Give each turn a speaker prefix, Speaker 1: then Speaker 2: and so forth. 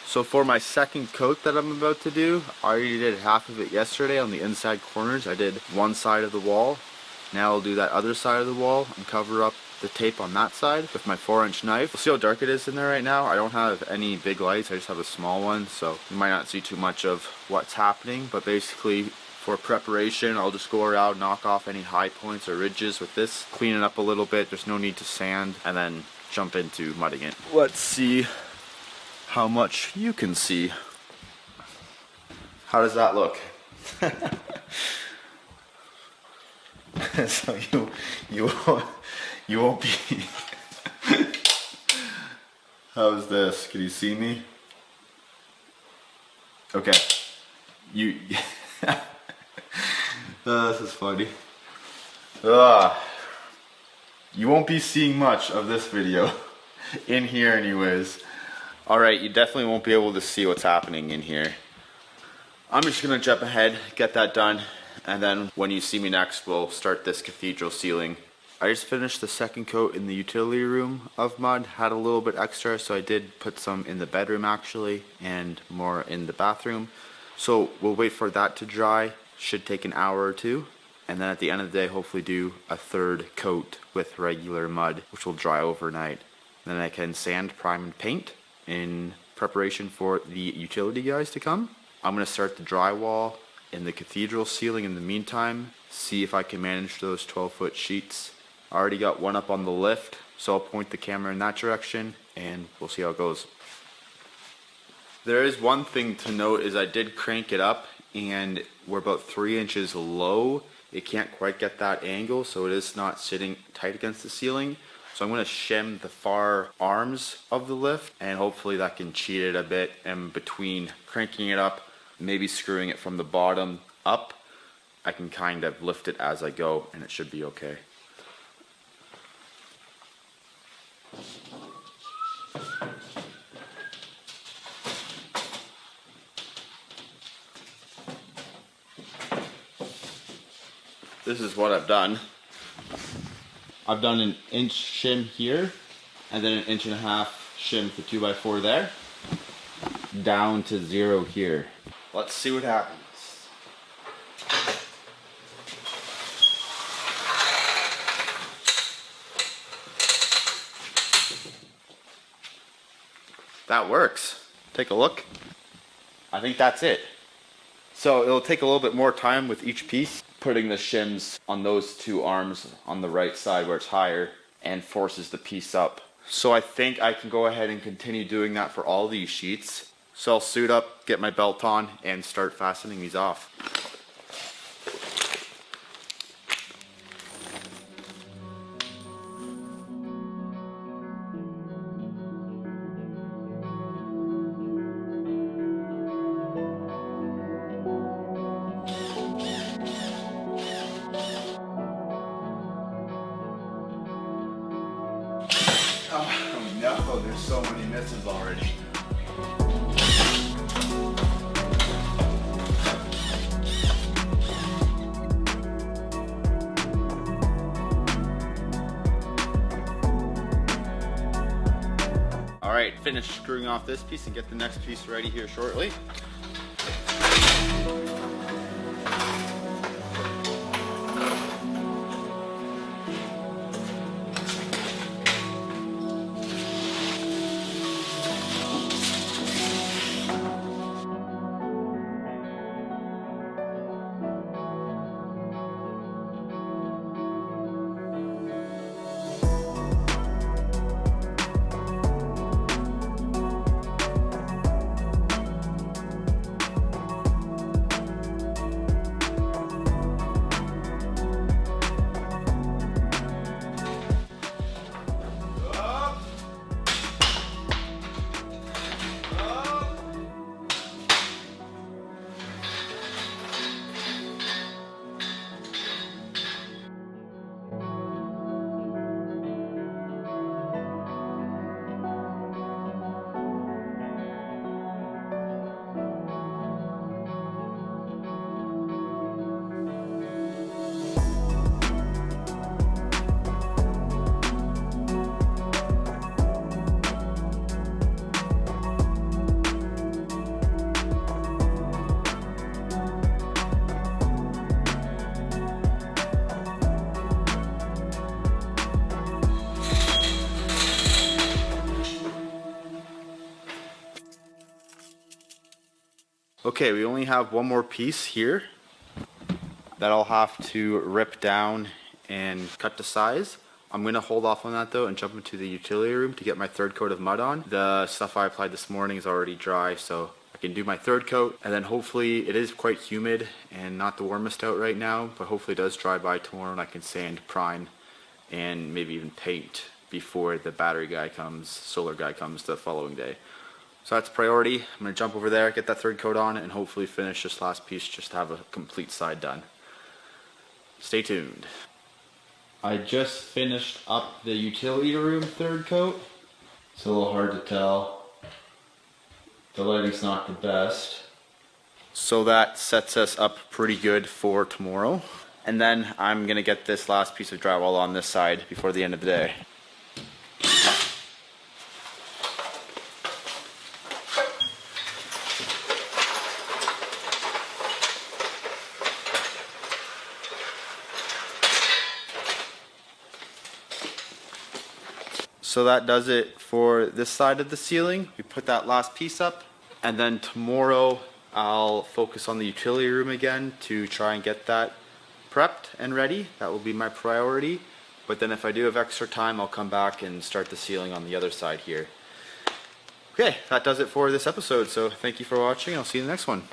Speaker 1: So for my second coat that I'm about to do, I already did half of it yesterday on the inside corners. I did one side of the wall. Now I'll do that other side of the wall and cover up the tape on that side with my 4-inch knife. We'll see how dark it is in there right now. I don't have any big lights, I just have a small one, so you might not see too much of what's happening, but basically for preparation, I'll just go around, knock off any high points or ridges with this, clean it up a little bit, there's no need to sand, and then jump into mudding it. Let's see how much you can see. How does that look? So you won't be. How's this? Can you see me? Okay. You. This is funny. You won't be seeing much of this video in here anyways. Alright, you definitely won't be able to see what's happening in here. I'm just gonna jump ahead, get that done, and then when you see me next, we'll start this cathedral ceiling. I just finished the second coat in the utility room of mud, had a little bit extra, so I did put some in the bedroom actually, and more in the bathroom. So we'll wait for that to dry, should take an hour or two, and then at the end of the day hopefully do a third coat with regular mud, which will dry overnight. Then I can sand, prime, and paint in preparation for the utility guys to come. I'm going to start the drywall in the cathedral ceiling in the meantime, see if I can manage those 12-foot sheets. I already got one up on the lift, so I'll point the camera in that direction and we'll see how it goes. There is one thing to note is I did crank it up and we're about 3 inches low. It can't quite get that angle, so it is not sitting tight against the ceiling. So I'm going to shim the far arms of the lift and hopefully that can cheat it a bit, and between cranking it up, maybe screwing it from the bottom up, I can kind of lift it as I go and it should be okay. This is what I've done. I've done an inch shim here, and then an 1.5 inch shim for 2x4 there, down to 0 here. Let's see what happens. That works. Take a look. I think that's it. So it'll take a little bit more time with each piece, putting the shims on those 2 arms on the right side where it's higher and forces the piece up. So I think I can go ahead and continue doing that for all these sheets. So I'll suit up, get my belt on, and start fastening these off. Oh no, there's so many misses already. Alright, finish screwing off this piece and get the next piece ready here shortly. Okay, we only have one more piece here that I'll have to rip down and cut to size. I'm gonna hold off on that though and jump into the utility room to get my third coat of mud on. The stuff I applied this morning is already dry, so I can do my third coat, and then hopefully it is quite humid and not the warmest out right now, but hopefully it does dry by tomorrow and I can sand, prime, and maybe even paint before the battery guy comes, solar guy comes the following day. So that's priority. I'm gonna jump over there, get that third coat on, and hopefully finish this last piece just to have a complete side done. Stay tuned. I just finished up the utility room third coat. It's a little hard to tell. The lighting's not the best. So that sets us up pretty good for tomorrow. And then I'm gonna get this last piece of drywall on this side before the end of the day. So that does it for this side of the ceiling. We put that last piece up, and then tomorrow I'll focus on the utility room again to try and get that prepped and ready. That will be my priority. But then if I do have extra time, I'll come back and start the ceiling on the other side here. Okay, that does it for this episode. So thank you for watching. I'll see you in the next one.